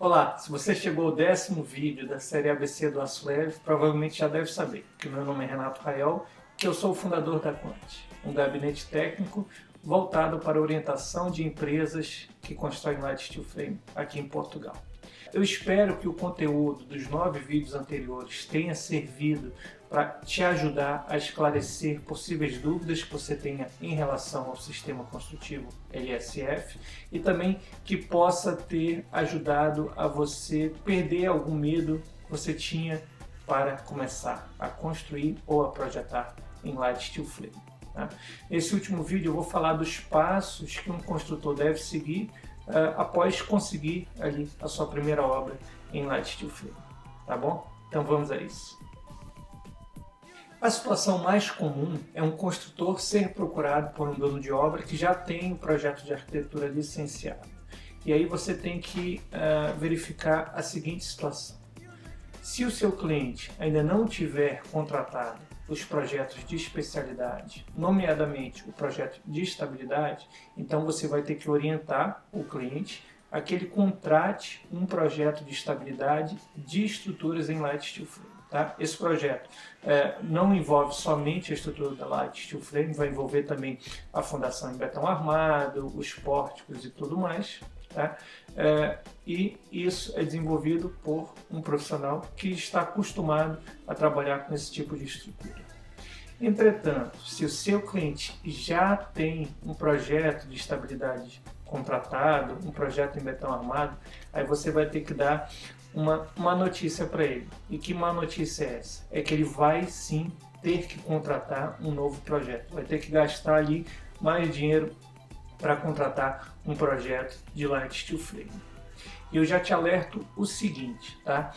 Olá, se você chegou ao 10º vídeo da série ABC do Aço Leve, provavelmente já deve saber que meu nome é Renato Raiol, que eu sou o fundador da Quant, um gabinete técnico voltado para a orientação de empresas que constroem light steel frame aqui em Portugal. Eu espero que o conteúdo dos 9 vídeos anteriores tenha servido para te ajudar a esclarecer possíveis dúvidas que você tenha em relação ao sistema construtivo LSF e também que possa ter ajudado a você perder algum medo que você tinha para começar a construir ou a projetar em light steel frame. Tá? Nesse último vídeo eu vou falar dos passos que um construtor deve seguir após conseguir ali a sua primeira obra em light steel frame, tá bom? Então vamos a isso. A situação mais comum é um construtor ser procurado por um dono de obra que já tem um projeto de arquitetura licenciado. E aí você tem que verificar a seguinte situação. Se o seu cliente ainda não tiver contratado os projetos de especialidade, nomeadamente o projeto de estabilidade, então você vai ter que orientar o cliente a que ele contrate um projeto de estabilidade de estruturas em light steel frame. Tá? Esse projeto não envolve somente a estrutura da light steel frame, vai envolver também a fundação em betão armado, os pórticos e tudo mais. Tá? E isso é desenvolvido por um profissional que está acostumado a trabalhar com esse tipo de estrutura. Entretanto, se o seu cliente já tem um projeto de estabilidade contratado, um projeto em betão armado, aí você vai ter que dar uma má notícia para ele. E que má notícia é essa? É que ele vai sim ter que contratar um novo projeto, vai ter que gastar ali mais dinheiro para contratar um projeto de light steel frame. E eu já te alerto o seguinte, tá?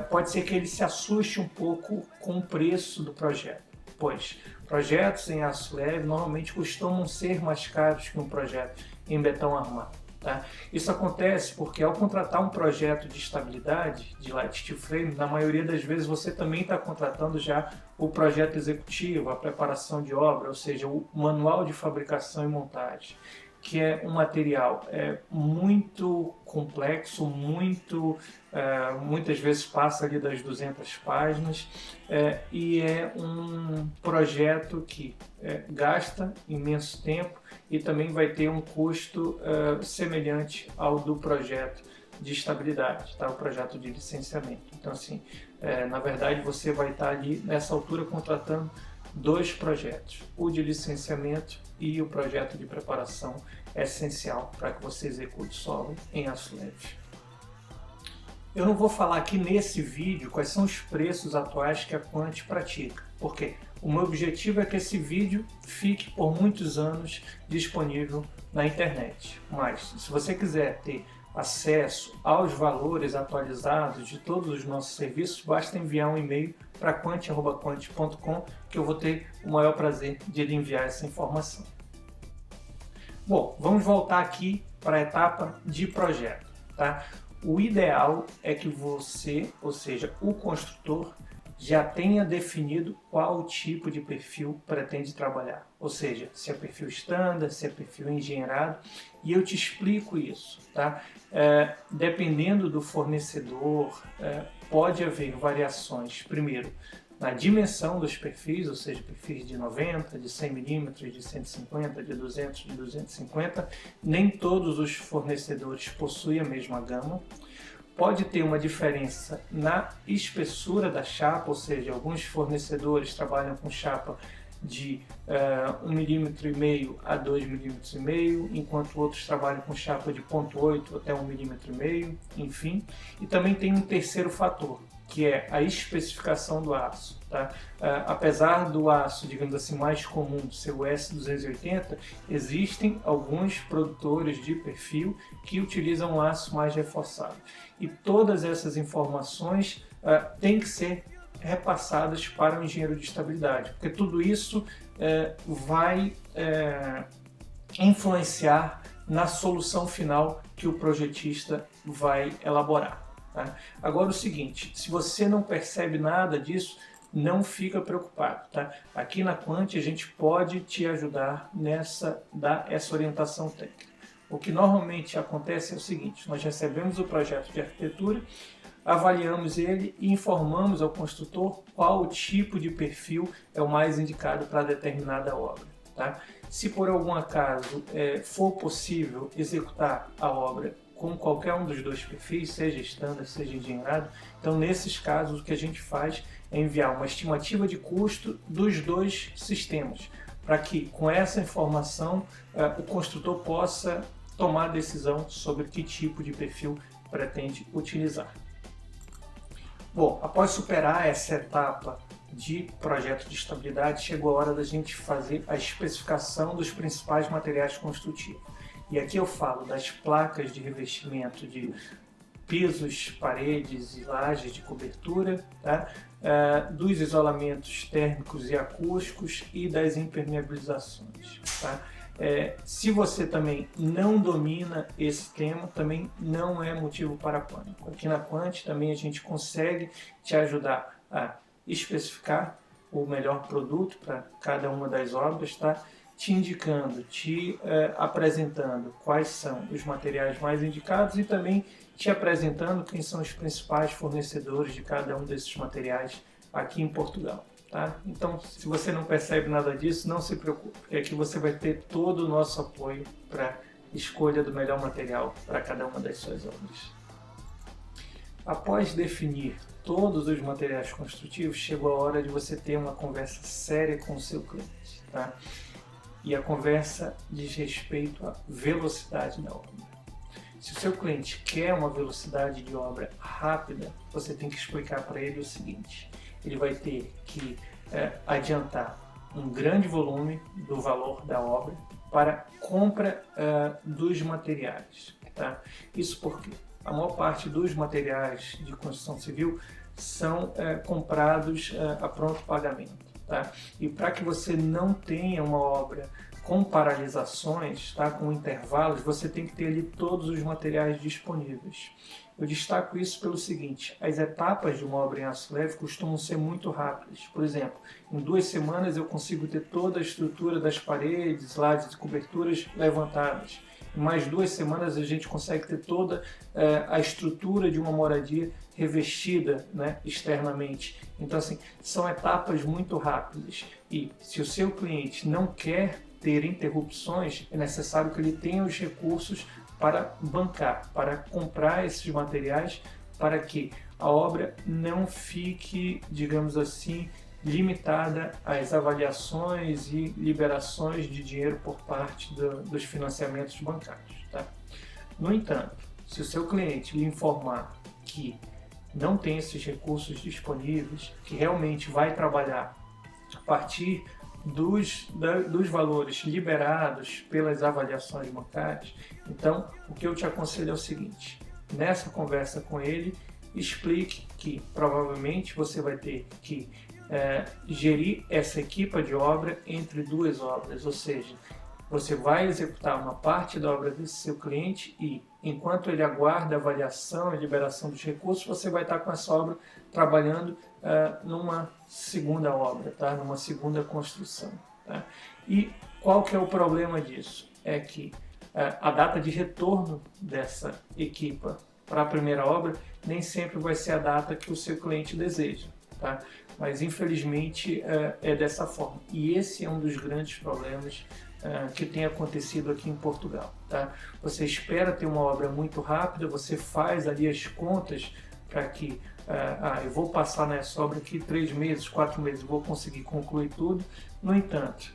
Pode ser que ele se assuste um pouco com o preço do projeto, pois projetos em aço leve normalmente costumam ser mais caros que um projeto em betão armado. Tá? Isso acontece porque ao contratar um projeto de estabilidade de light steel frame, na maioria das vezes você também está contratando já o projeto executivo, a preparação de obra, ou seja, o manual de fabricação e montagem, que é um material muito complexo, muitas vezes passa ali das 200 páginas e é um projeto que gasta imenso tempo e também vai ter um custo semelhante ao do projeto de estabilidade, tá? O projeto de licenciamento. Então, assim, na verdade, você vai estar ali nessa altura contratando dois projetos, o de licenciamento e o projeto de preparação é essencial para que você execute sua obra em aço leve. Eu não vou falar aqui nesse vídeo quais são os preços atuais que a Quant pratica, porque o meu objetivo é que esse vídeo fique por muitos anos disponível na internet. Mas, se você quiser ter acesso aos valores atualizados de todos os nossos serviços, basta enviar um e-mail para quant@quant.com que eu vou ter o maior prazer de lhe enviar essa informação. Bom, vamos voltar aqui para a etapa de projeto. Tá? O ideal é que você, ou seja, o construtor, já tenha definido qual tipo de perfil pretende trabalhar. Ou seja, se é perfil standard, se é perfil engenheirado, e eu te explico isso. Tá? Dependendo do fornecedor, pode haver variações, primeiro, na dimensão dos perfis, ou seja, perfis de 90, de 100 mm, de 150, de 200, de 250. Nem todos os fornecedores possuem a mesma gama. Pode ter uma diferença na espessura da chapa, ou seja, alguns fornecedores trabalham com chapa de 1,5 mm a 2,5 mm, enquanto outros trabalham com chapa de 0,8 até 1,5 mm, enfim. E também tem um terceiro fator, que é a especificação do aço. Tá? Apesar do aço, digamos assim, mais comum ser o S280, existem alguns produtores de perfil que utilizam um aço mais reforçado. E todas essas informações têm que ser repassadas para o engenheiro de estabilidade, porque tudo isso vai influenciar na solução final que o projetista vai elaborar. Tá? Agora o seguinte, se você não percebe nada disso, não fica preocupado. Tá? Aqui na Quant a gente pode te ajudar dar essa orientação técnica. O que normalmente acontece é o seguinte: nós recebemos o projeto de arquitetura, avaliamos ele e informamos ao construtor qual o tipo de perfil é o mais indicado para determinada obra. Tá? Se por algum acaso for possível executar a obra com qualquer um dos dois perfis, seja standard, seja engenheirado, então nesses casos o que a gente faz é enviar uma estimativa de custo dos dois sistemas, para que com essa informação o construtor possa tomar a decisão sobre que tipo de perfil pretende utilizar. Bom, após superar essa etapa de projeto de estabilidade, chegou a hora da gente fazer a especificação dos principais materiais construtivos. E aqui eu falo das placas de revestimento de pisos, paredes e lajes de cobertura, tá? Dos isolamentos térmicos e acústicos e das impermeabilizações. Tá? Se você também não domina esse tema, também não é motivo para pânico. Aqui na Quant também a gente consegue te ajudar a especificar o melhor produto para cada uma das obras, tá? Te indicando, te apresentando quais são os materiais mais indicados e também te apresentando quem são os principais fornecedores de cada um desses materiais aqui em Portugal. Tá? Então, se você não percebe nada disso, não se preocupe, porque aqui você vai ter todo o nosso apoio para a escolha do melhor material para cada uma das suas obras. Após definir todos os materiais construtivos, chegou a hora de você ter uma conversa séria com o seu cliente. Tá? E a conversa diz respeito à velocidade da obra. Se o seu cliente quer uma velocidade de obra rápida, você tem que explicar para ele o seguinte: ele vai ter que adiantar um grande volume do valor da obra para compra dos materiais. Tá? Isso porque a maior parte dos materiais de construção civil são comprados a pronto pagamento. Tá? E para que você não tenha uma obra com paralisações, tá? Com intervalos, você tem que ter ali todos os materiais disponíveis. Eu destaco isso pelo seguinte: as etapas de uma obra em aço leve costumam ser muito rápidas. Por exemplo, em 2 semanas eu consigo ter toda a estrutura das paredes, lajes e coberturas levantadas. Em mais 2 semanas a gente consegue ter toda a estrutura de uma moradia revestida, né, externamente. Então, assim, são etapas muito rápidas. E se o seu cliente não quer ter interrupções, é necessário que ele tenha os recursos para bancar, para comprar esses materiais, para que a obra não fique, digamos assim, limitada às avaliações e liberações de dinheiro por parte dos financiamentos bancários. Tá? No entanto, se o seu cliente lhe informar que não tem esses recursos disponíveis, que realmente vai trabalhar a partir dos valores liberados pelas avaliações bancárias, então o que eu te aconselho é o seguinte: nessa conversa com ele, explique que provavelmente você vai ter que gerir essa equipa de obra entre 2 obras, ou seja, você vai executar uma parte da obra desse seu cliente e, enquanto ele aguarda a avaliação e liberação dos recursos, você vai estar com essa obra trabalhando numa segunda obra, tá? Numa segunda construção. Tá? E qual que é o problema disso? É que a data de retorno dessa equipa para a primeira obra nem sempre vai ser a data que o seu cliente deseja. Tá? Mas infelizmente é dessa forma. E esse é um dos grandes problemas que tem acontecido aqui em Portugal. Tá? Você espera ter uma obra muito rápida, você faz ali as contas para que eu vou passar nessa obra aqui 3 meses, 4 meses, vou conseguir concluir tudo. No entanto,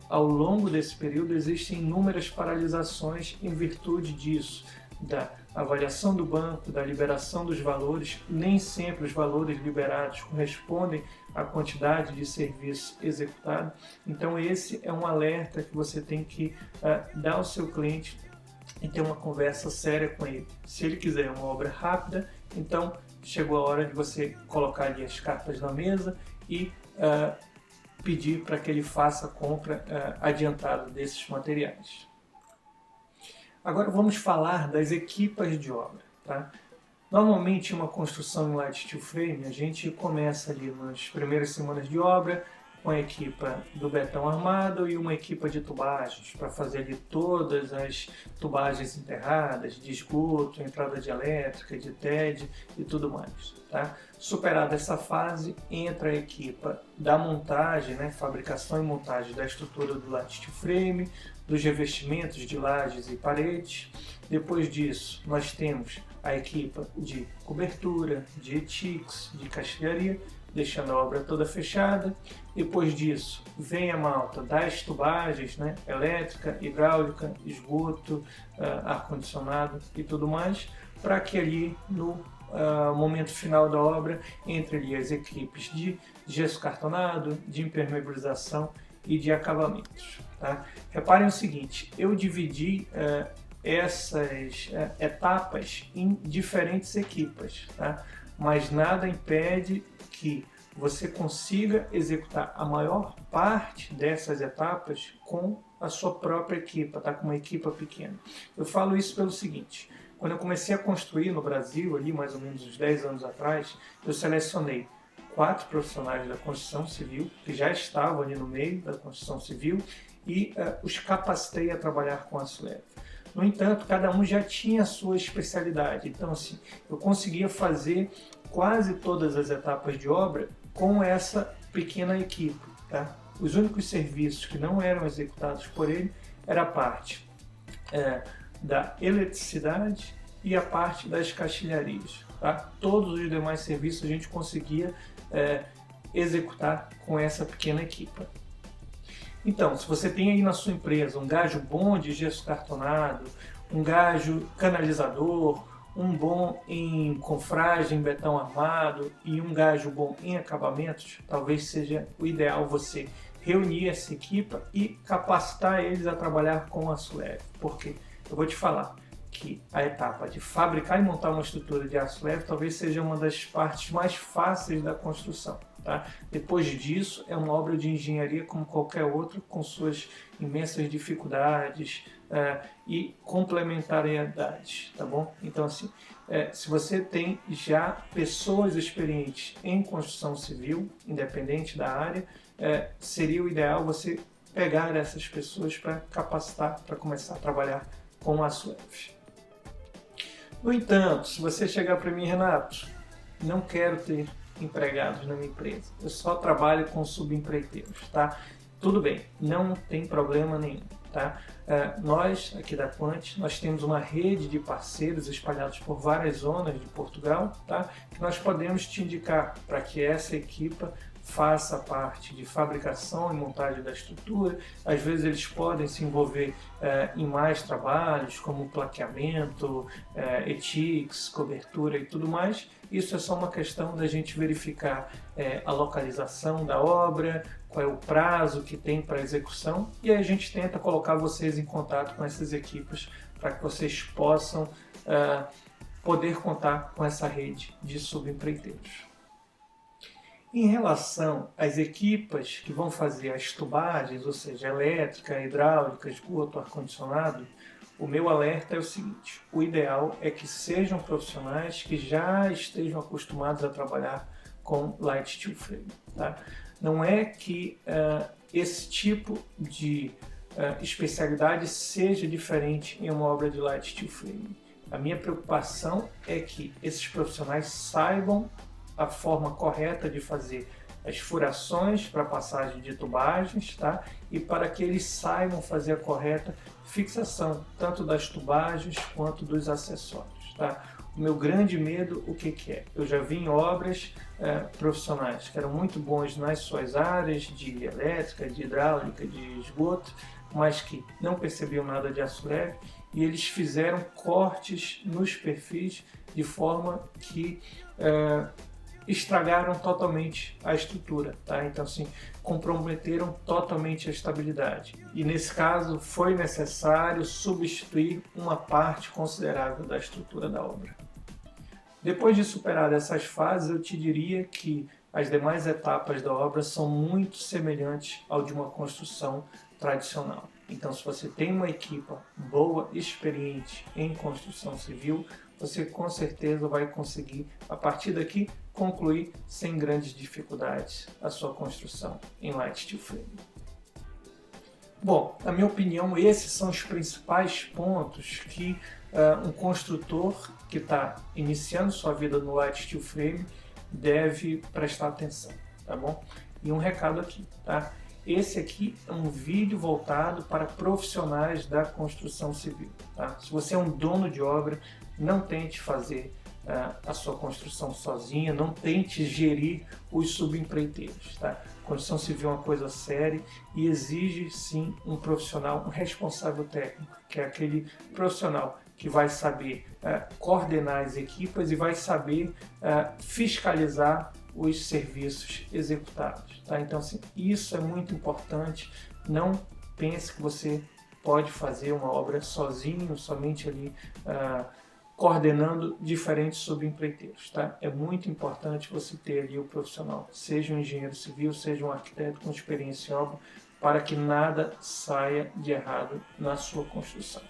ao longo desse período existem inúmeras paralisações em virtude disso, da avaliação do banco, da liberação dos valores. Nem sempre os valores liberados correspondem à quantidade de serviço executado. Então esse é um alerta que você tem que dar ao seu cliente e ter uma conversa séria com ele. Se ele quiser uma obra rápida, então chegou a hora de você colocar ali as cartas na mesa e pedir para que ele faça a compra adiantada desses materiais. Agora vamos falar das equipas de obra. Tá? Normalmente, uma construção em light steel frame, a gente começa ali nas primeiras semanas de obra, uma equipa do betão armado e uma equipa de tubagens para fazer ali todas as tubagens enterradas, de esgoto, entrada de elétrica, de TED e tudo mais. Tá? Superada essa fase, entra a equipa da montagem, né, fabricação e montagem da estrutura do light steel frame, dos revestimentos de lajes e paredes. Depois disso, nós temos a equipa de cobertura, de ETICS, de castilharia, deixando a obra toda fechada. Depois disso, vem a malta das tubagens, né, elétrica, hidráulica, esgoto, ar-condicionado e tudo mais, para que ali no momento final da obra entre ali as equipes de gesso cartonado, de impermeabilização e de acabamentos. Tá? Reparem o seguinte, eu dividi essas etapas em diferentes equipas, tá? Mas nada impede que você consiga executar a maior parte dessas etapas com a sua própria equipa, tá? Com uma equipa pequena. Eu falo isso pelo seguinte, quando eu comecei a construir no Brasil, ali mais ou menos uns 10 anos atrás, eu selecionei 4 profissionais da construção civil, que já estavam ali no meio da construção civil, e os capacitei a trabalhar com aço leve. No entanto, cada um já tinha a sua especialidade, então assim, eu conseguia fazer quase todas as etapas de obra com essa pequena equipe. Tá? Os únicos serviços que não eram executados por ele era a parte da eletricidade e a parte das castilharias. Tá? Todos os demais serviços a gente conseguia executar com essa pequena equipe. Então, se você tem aí na sua empresa um gajo bom de gesso cartonado, um gajo canalizador, um bom em confragem, betão armado e um gajo bom em acabamentos, talvez seja o ideal você reunir essa equipa e capacitar eles a trabalhar com aço leve. Porque eu vou te falar que a etapa de fabricar e montar uma estrutura de aço leve talvez seja uma das partes mais fáceis da construção. Tá? Depois disso, é uma obra de engenharia como qualquer outra, com suas imensas dificuldades e complementariedades, tá bom? Então, assim, se você tem já pessoas experientes em construção civil, independente da área, seria o ideal você pegar essas pessoas para capacitar, para começar a trabalhar com aço leve. No entanto, se você chegar para mim, Renato, não quero ter empregados na minha empresa, eu só trabalho com subempreiteiros, tá? Tudo bem, não tem problema nenhum, tá? Nós, aqui da Quant, nós temos uma rede de parceiros espalhados por várias zonas de Portugal, tá? Que nós podemos te indicar para que essa equipa faça parte de fabricação e montagem da estrutura. Às vezes eles podem se envolver em mais trabalhos, como plaqueamento, ETICS, cobertura e tudo mais. Isso é só uma questão da gente verificar a localização da obra, qual é o prazo que tem para execução, e aí a gente tenta colocar vocês em contato com essas equipes para que vocês possam poder contar com essa rede de subempreiteiros. Em relação às equipas que vão fazer as tubagens, ou seja, elétrica, hidráulica, esgoto, ar-condicionado, o meu alerta é o seguinte, o ideal é que sejam profissionais que já estejam acostumados a trabalhar com light steel frame. Tá? Não é que esse tipo de especialidade seja diferente em uma obra de light steel frame. A minha preocupação é que esses profissionais saibam a forma correta de fazer as furações para passagem de tubagens, tá? E para que eles saibam fazer a correta fixação, tanto das tubagens quanto dos acessórios, tá? O meu grande medo, o que é? Eu já vi em obras profissionais que eram muito bons nas suas áreas de elétrica, de hidráulica, de esgoto, mas que não percebiam nada de aço leve e eles fizeram cortes nos perfis de forma que estragaram totalmente a estrutura, tá? Então, assim, comprometeram totalmente a estabilidade. E nesse caso, foi necessário substituir uma parte considerável da estrutura da obra. Depois de superar essas fases, eu te diria que as demais etapas da obra são muito semelhantes ao de uma construção tradicional. Então, se você tem uma equipa boa, experiente em construção civil, você com certeza vai conseguir, a partir daqui, concluir sem grandes dificuldades a sua construção em Light Steel Frame. Bom, na minha opinião, esses são os principais pontos que um construtor que está iniciando sua vida no Light Steel Frame deve prestar atenção, tá bom? E um recado aqui, tá? Esse aqui é um vídeo voltado para profissionais da construção civil, tá? Se você é um dono de obra, não tente fazer a sua construção sozinha, não tente gerir os subempreiteiros, tá? Construção civil é uma coisa séria e exige sim um profissional, um responsável técnico, que é aquele profissional que vai saber coordenar as equipas e vai saber fiscalizar os serviços executados, tá? Então, assim, isso é muito importante. Não pense que você pode fazer uma obra sozinho, somente ali coordenando diferentes subempreiteiros, tá? É muito importante você ter ali o profissional, seja um engenheiro civil, seja um arquiteto com experiência em obra, para que nada saia de errado na sua construção.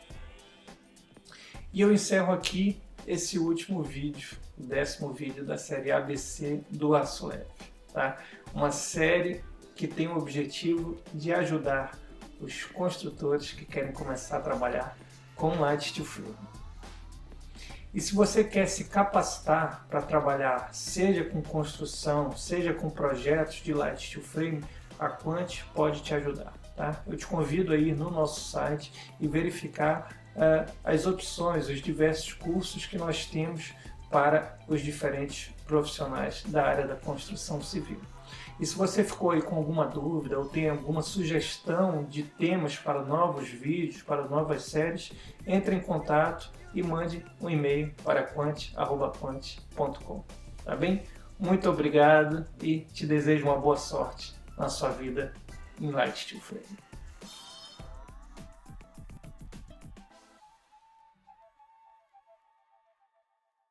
E eu encerro aqui esse último vídeo, o 10º vídeo da série ABC do Aço Leve, tá? Uma série que tem o objetivo de ajudar os construtores que querem começar a trabalhar com Light Steel Frame. E se você quer se capacitar para trabalhar, seja com construção, seja com projetos de Light Steel Frame, a Quant pode te ajudar, tá? Eu te convido a ir no nosso site e verificar as opções, os diversos cursos que nós temos para os diferentes profissionais da área da construção civil. E se você ficou aí com alguma dúvida ou tem alguma sugestão de temas para novos vídeos, para novas séries, entre em contato e mande um e-mail para quant@quant.com. Tá bem? Muito obrigado e te desejo uma boa sorte na sua vida em Light Steel Frame.